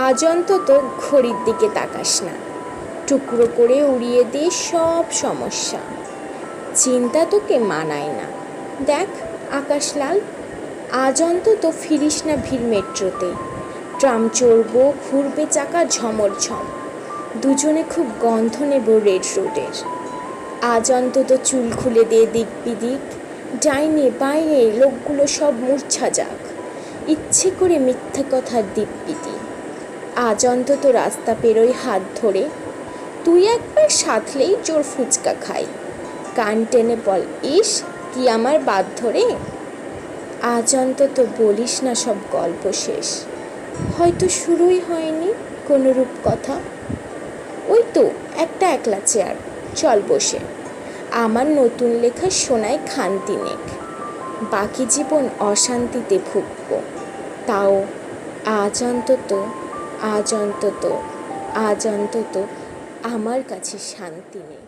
আজ অন্তত ঘড়ির দিকে তাকাস না, টুকরো করে উড়িয়ে দে সব সমস্যা। চিন্তা তোকে মানায় না। দেখ আকাশ লাল, আজ অন্তত ফিরিস না ভিড় মেট্রোতে। ট্রাম চড়বো, ঘুরবে চাকা ঝমরঝম, দুজনে খুব গন্ধ নেব রেড রোডের। আজ অন্তত চুল খুলে দে দিক বিদিক, ডাইনে বাইরে লোকগুলো সব মূর্ছা যাক, ইচ্ছে করে মিথ্যে কথার দিব্যিতি। আজ অন্তত রাস্তা পেরোই হাত ধরে, তুই একবার সাথলেই জোর ফুচকা খাই, কান টেনে বল ইস কি আমার বাদ ধরে। আজ অন্তত বলিস না সব গল্প শেষ, হয়তো শুরুই হয়নি কোনো রূপকথা। ওই তো একটা একলা চেয়ার, চল বসে আমার নতুন লেখা শোনায় খান্তি নেক। বাকি জীবন অশান্তিতে ভুগব, তাও আজ অন্তত আজ অন্তত আজ অন্তত আমার কাছে শান্তি নেই।